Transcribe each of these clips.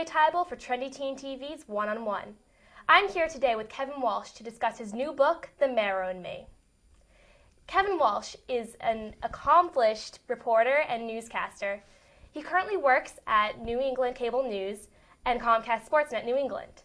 Julia Tybel for Trendy Teen TV's One-on-One. I'm here today with Kevin Walsh to discuss his new book, The Marrow in Me. Kevin Walsh is an accomplished reporter and newscaster. He currently works at New England Cable News and Comcast Sportsnet New England.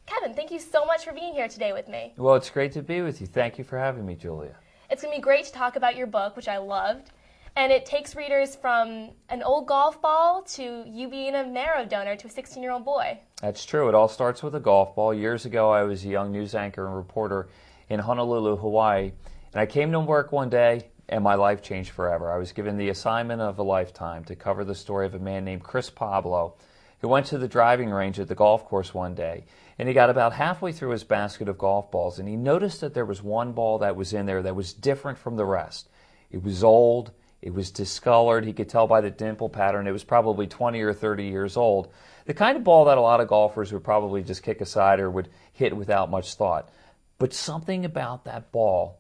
Kevin, thank you so much for being here today with me. Well, it's great to be with you. Thank you for having me, Julia. It's going to be great to talk about your book, which I loved. And it takes readers from an old golf ball to you being a marrow donor to a 16-year-old boy. That's true. It all starts with a golf ball. Years ago, I was a young news anchor and reporter in Honolulu, Hawaii. And I came to work one day, and my life changed forever. I was given the assignment of a lifetime to cover the story of a man named Chris Pablo, who went to the driving range at the golf course one day. And he got about halfway through his basket of golf balls, and he noticed that there was one ball that was in there that was different from the rest. It was old. It was discolored. He could tell by the dimple pattern it was probably 20 or 30 years old. The kind of ball that a lot of golfers would probably just kick aside or would hit without much thought. But something about that ball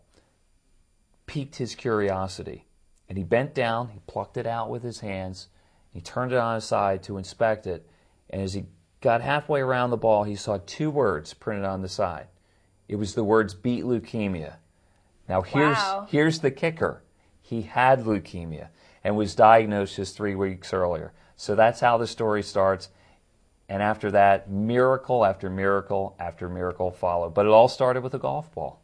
piqued his curiosity. And he bent down, he plucked it out with his hands, he turned it on its side to inspect it. And as he got halfway around the ball, he saw two words printed on the side. It was the words, "Beat Leukemia." Now here's the kicker. He had leukemia and was diagnosed just 3 weeks earlier. So that's how the story starts. And after that, miracle after miracle after miracle followed. But it all started with a golf ball.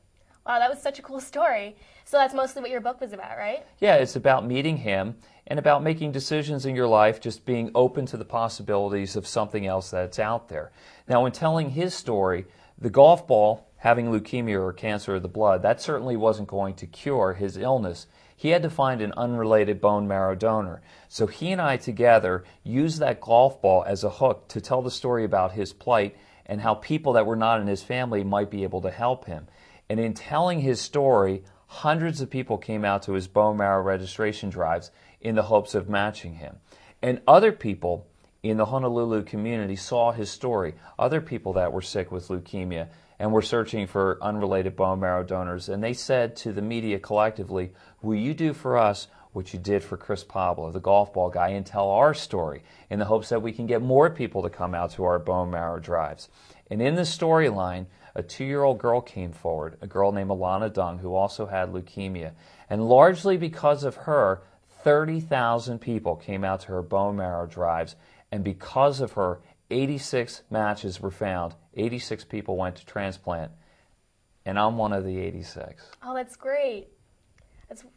Wow, that was such a cool story. So that's mostly what your book was about, right? Yeah, it's about meeting him and about making decisions in your life, just being open to the possibilities of something else that's out there. Now, in telling his story, the golf ball having leukemia or cancer of the blood, that certainly wasn't going to cure his illness. He had to find an unrelated bone marrow donor. So he and I together used that golf ball as a hook to tell the story about his plight and how people that were not in his family might be able to help him. And in telling his story, hundreds of people came out to his bone marrow registration drives in the hopes of matching him. And other people in the Honolulu community saw his story, other people that were sick with leukemia and were searching for unrelated bone marrow donors. And they said to the media collectively, will you do for us what you did for Chris Pablo, the golf ball guy, and tell our story in the hopes that we can get more people to come out to our bone marrow drives. And in the storyline, a 2-year-old girl came forward, a girl named Alana Dung, who also had leukemia. And largely because of her, 30,000 people came out to her bone marrow drives. And because of her, 86 matches were found. 86 people went to transplant. And I'm one of the 86. Oh, that's great.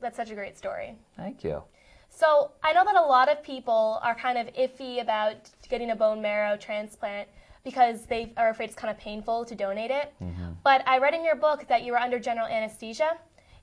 That's such a great story. Thank you. So I know that a lot of people are kind of iffy about getting a bone marrow transplant because they are afraid it's kind of painful to donate it. Mm-hmm. But I read in your book that you were under general anesthesia.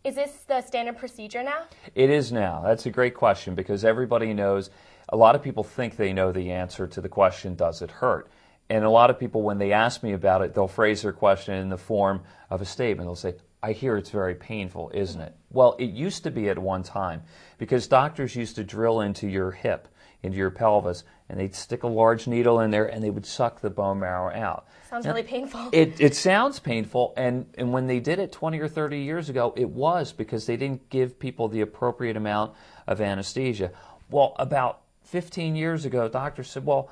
Is this the standard procedure now? It is now. That's a great question because everybody knows, a lot of people think they know the answer to the question, does it hurt? And a lot of people, when they ask me about it, they'll phrase their question in the form of a statement. They'll say, I hear it's very painful, isn't it? Well, it used to be at one time because doctors used to drill into your hip, into your pelvis, and they'd stick a large needle in there and they would suck the bone marrow out. Sounds really painful. It sounds painful, and when they did it 20 or 30 years ago, it was because they didn't give people the appropriate amount of anesthesia. Well, about 15 years ago, doctors said, well,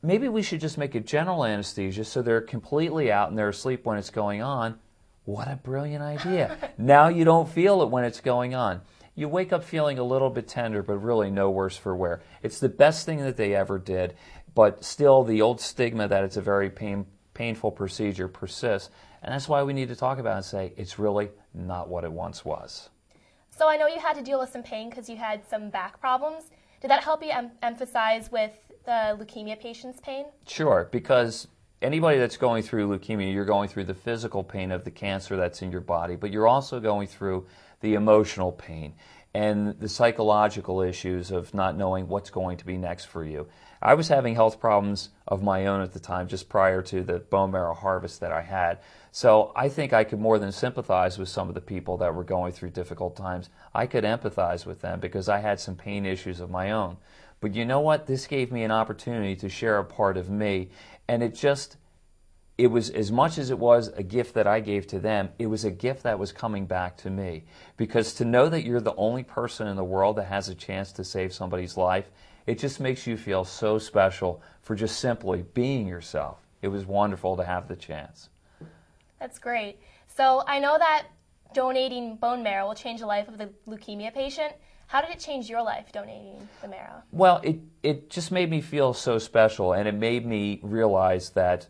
maybe we should just make it general anesthesia so they're completely out and they're asleep when it's going on. What a brilliant idea. Now you don't feel it when it's going on. You wake up feeling a little bit tender, but really no worse for wear. It's the best thing that they ever did, but still the old stigma that it's a very painful procedure persists, and that's why we need to talk about it and say it's really not what it once was. So I know you had to deal with some pain because you had some back problems. Did that help you emphasize with the leukemia patient's pain? Sure, because anybody that's going through leukemia, you're going through the physical pain of the cancer that's in your body, but you're also going through the emotional pain and the psychological issues of not knowing what's going to be next for you. I was having health problems of my own at the time, just prior to the bone marrow harvest that I had. So I think I could more than sympathize with some of the people that were going through difficult times. I could empathize with them because I had some pain issues of my own. But you know what? This gave me an opportunity to share a part of me, and it was, as much as it was a gift that I gave to them, it was a gift that was coming back to me. Because to know that you're the only person in the world that has a chance to save somebody's life It just makes you feel so special for just simply being yourself. It was wonderful to have the chance. That's great. So I know that donating bone marrow will change the life of the leukemia patient. How did it change your life, donating the marrow? Well, it just made me feel so special, and it made me realize that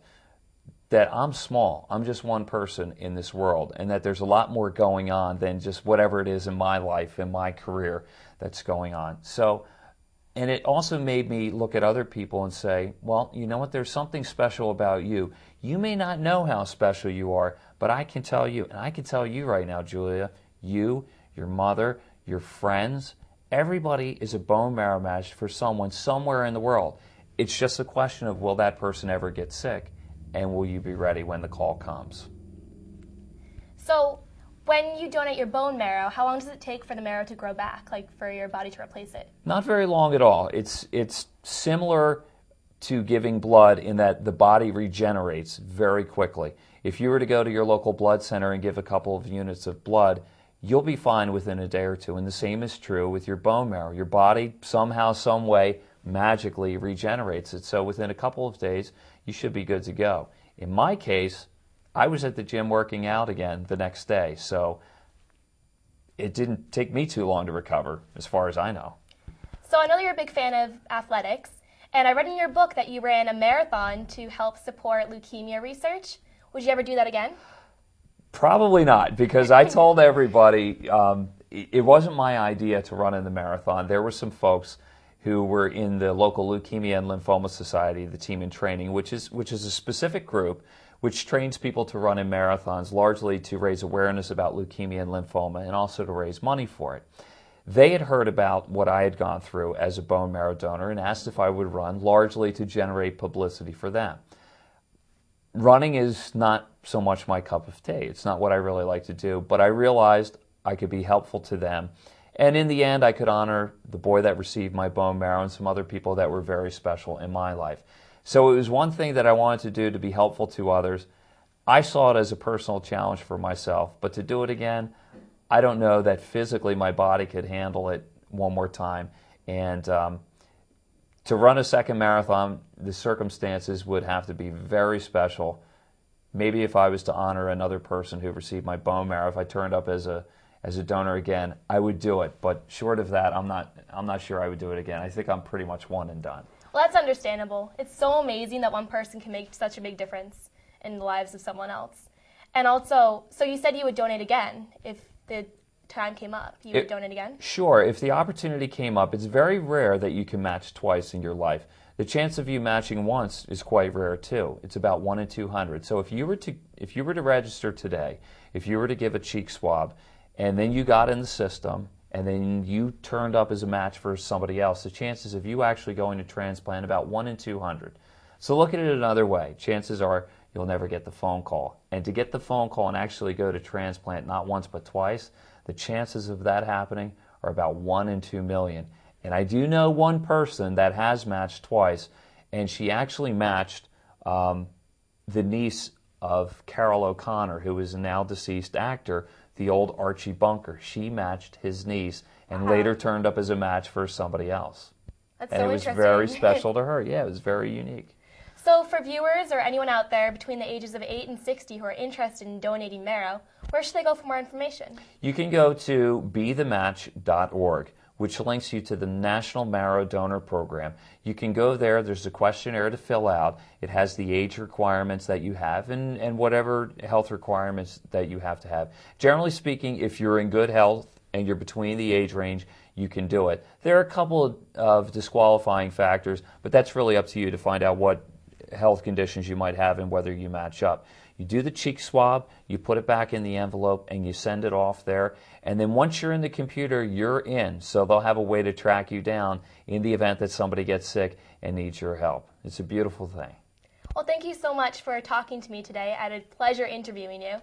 I'm small. I'm just one person in this world, and that there's a lot more going on than just whatever it is in my life, in my career that's going on. So, and it also made me look at other people and say, well, you know what, there's something special about you. You may not know how special you are, but I can tell you, and I can tell you right now, Julia, you, your mother, your friends, everybody is a bone marrow match for someone somewhere in the world. It's just a question of, will that person ever get sick, and will you be ready when the call comes? So when you donate your bone marrow, how long does it take for the marrow to grow back, like for your body to replace it? Not very long at all. It's similar to giving blood in that the body regenerates very quickly. If you were to go to your local blood center and give a couple of units of blood, you'll be fine within a day or two. And the same is true with your bone marrow. Your body somehow, some way, magically regenerates it. So within a couple of days, you should be good to go. In my case, I was at the gym working out again the next day, so it didn't take me too long to recover, as far as I know. So I know you're a big fan of athletics, and I read in your book that you ran a marathon to help support leukemia research. Would you ever do that again? Probably not, because I told everybody it wasn't my idea to run in the marathon. There were some folks who were in the local Leukemia and Lymphoma Society, the team in training, which is a specific group which trains people to run in marathons, largely to raise awareness about leukemia and lymphoma and also to raise money for it. They had heard about what I had gone through as a bone marrow donor and asked if I would run, largely to generate publicity for them. Running is not so much my cup of tea. It's not what I really like to do, but I realized I could be helpful to them. And in the end, I could honor the boy that received my bone marrow and some other people that were very special in my life. So it was one thing that I wanted to do to be helpful to others. I saw it as a personal challenge for myself, but to do it again, I don't know that physically my body could handle it one more time. And to run a second marathon, the circumstances would have to be very special. Maybe if I was to honor another person who received my bone marrow, if I turned up as a donor again, I would do it. But short of that, I'm not sure I would do it again. I think I'm pretty much one and done. Well, that's understandable. It's so amazing that one person can make such a big difference in the lives of someone else. And also, so you said you would donate again if the time came up. You would donate again? Sure. If the opportunity came up, it's very rare that you can match twice in your life. The chance of you matching once is quite rare too. It's about 1 in 200. So if you were to register today, if you were to give a cheek swab, and then you got in the system, and then you turned up as a match for somebody else, the chances of you actually going to transplant about 1 in 200. So look at it another way. Chances are you'll never get the phone call. And to get the phone call and actually go to transplant not once but twice, the chances of that happening are about 1 in 2 million. And I do know one person that has matched twice, and she actually matched the niece of Carol O'Connor, who is a now deceased actor, the old Archie Bunker. She matched his niece and later turned up as a match for somebody else. That's and so it was interesting. very special to her. Yeah, it was very unique. So for viewers or anyone out there between the ages of 8 and 60 who are interested in donating marrow, where should they go for more information? You can go to bethematch.org, which links you to the National Marrow Donor Program. You can go there. There's a questionnaire to fill out. It has the age requirements that you have and whatever health requirements that you have to have. Generally speaking, if you're in good health and you're between the age range, you can do it. There are a couple of disqualifying factors, but that's really up to you to find out what health conditions you might have and whether you match up. You do the cheek swab, you put it back in the envelope, and you send it off there. And then once you're in the computer, you're in. So they'll have a way to track you down in the event that somebody gets sick and needs your help. It's a beautiful thing. Well, thank you so much for talking to me today. I had a pleasure interviewing you.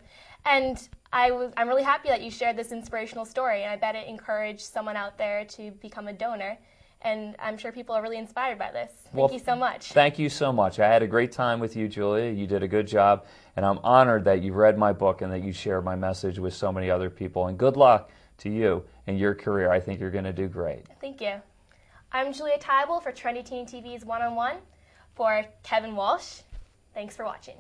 And I'm really happy that you shared this inspirational story, and I bet it encouraged someone out there to become a donor. And I'm sure people are really inspired by this. Thank you so much. Thank you so much. I had a great time with you, Julia. You did a good job, and I'm honored that you read my book and that you shared my message with so many other people. And good luck to you in your career. I think you're going to do great. Thank you. I'm Julia Tybel for Trendy Teen TV's One-on-One. For Kevin Walsh, thanks for watching.